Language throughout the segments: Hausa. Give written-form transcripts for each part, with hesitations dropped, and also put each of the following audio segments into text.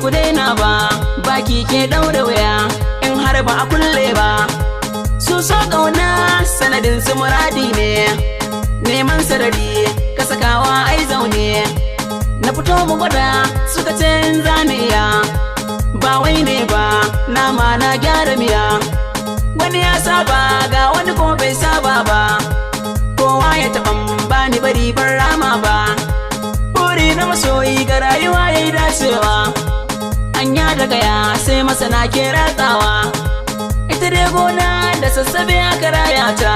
ku daina ba, baki ke daure waya in har ba a kulle ba. Su so kauna sanadin su muradi ne, neman sarari ka sakawa ai zaune. Na fito mu gwada suka ce in zani iya, ba wai ne ba nama na gyara miya. Wani ya saba ga wani ko bai saba ba, kowa ya taɓan bani bari ban rama ba. Buri na masoyi ga rayuwa ya yi dacewa, hanya da gaya sai masana ke ratsawa. Ita dai gona da sassabe aka raya ta,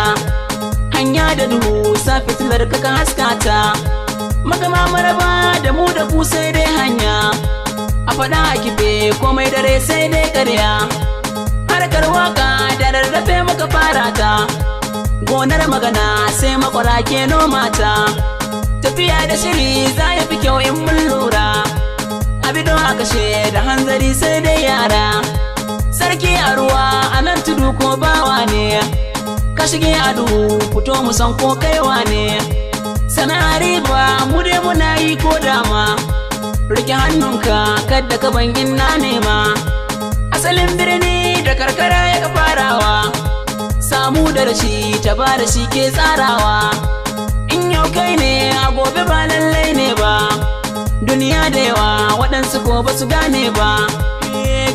hanya da duhu sa fitilar ka haska ta. Magama maraba da mu da ku sai dai hanya, a faɗa a kife komai dare sai dai ƙarya. Harkar waka da rarrafe muka fara ta, gonar magana sai makwara ke noma ta. Tafiya da shiri za ya fi kyau in mun lura, abido a kashe da hanzari sai dai yara. Sarki a ruwa a nan tudu ko bawa ne, ka shige a duhu fito mu san ko kaiwa ne. Sana'a riba mu dai muna yi ko dama, rike hannunka kadda ka bangin na nema. Asalin birni da karkara ya farawa, samu da rashi ta ba da shi ke tsarawa. In yau kai ne a gobe ba lallai ne ba, duniya da yawa waɗansu ko ba su gane ba.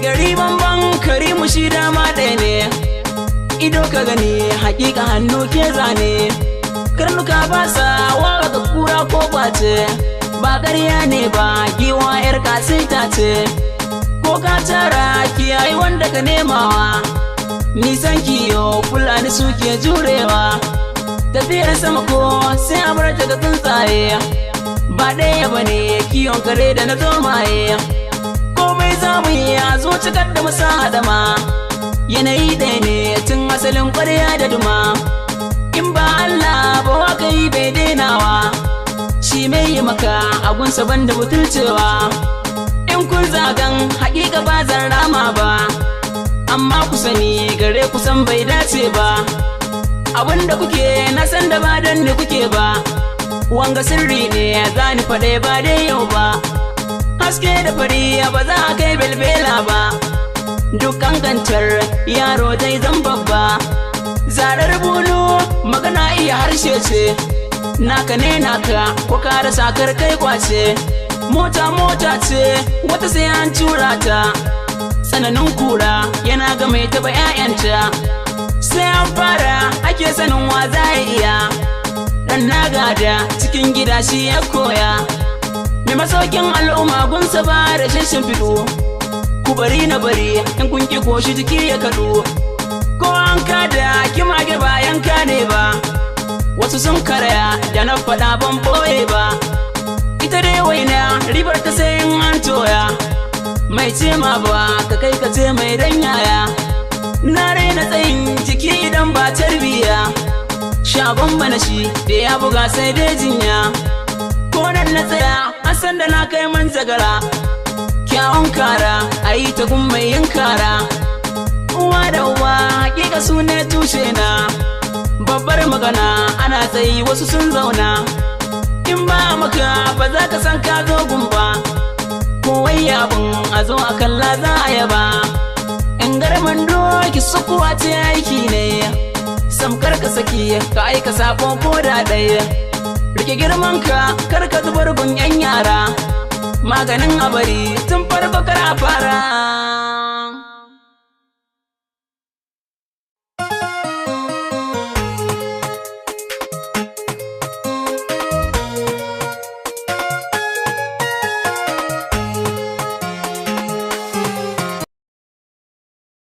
Gari banban Karimu shi dama ɗaya ne, ido ka gani hakika hannu ke zane. Karnuka ba sa wawa ga kura ko kwace, ba ƙarya ne ba giwa yar kasita ce. Ko ka tara kiyayi wanda ka nemawa, nisan kiyo fulani suke jurewa. Tafiyar sama ko sai a bar ta ga tsuntsaye, ba ɗaya ba ne kiyon kare da na zomaye. Komai zamu yi a zo cikar da musa hadama, yanayi ɗaya ne tun asalin ƙwarya da duma. In ba Allah ba waka yi bai dainawa, shi mai yi maka agunsa banda butulcewa. In kun zagan hakika ba zan rama ba, amma ku sani gare kusan bai dace ba. Abinda kuke na san da ba don ne kuke ba, wanga sirri ne za ni faɗe ba dai yau ba. Haske da fari ba za a kai belbela ba, duk kankantar yaro zai zan babba. Zarar bulu magana iya harshe ce, naka ne naka ko ka rasa kar kai kwace. Mota mota ce wata sai an tura ta, tsananin kura yana ga mai taba 'ya'yanta. Sai an fara ake sanin wa za ya iya, dan na gada cikin gida shi ya koya. Mai masaukin al'umma gunsa ba da shashin fido, ku bari na bari in kun ki koshi jiki ya kaɗu. Ko an kada kimage bayan ka ne ba, wasu sun karaya da na faɗa ban boye ba. Ita dai waina ribar ta sai in an toya, mai ce ma ba ka kai ka ce mai dan yaya. Na raina tsayin jiki idan ba tarbiya, shagon bana shi da ya buga sai dai jinya. Ko nan na tsaya asan da na kai manzagara, kyawun kara a yi ta gun mai yin kara. Uwa da uwa hakika su ne tushe na, babbar magana ana tsayi wasu sun zauna. In ba maka ba za ka san ka zo gumba, kowai abin a zo a kalla za a yaba. In garman doki sukuwa ce aiki ne, samkar ka saki ka aika sabo ko da ɗaya. Rike girman ka kar ka zubar gun 'yan yara, maganin abari tun farko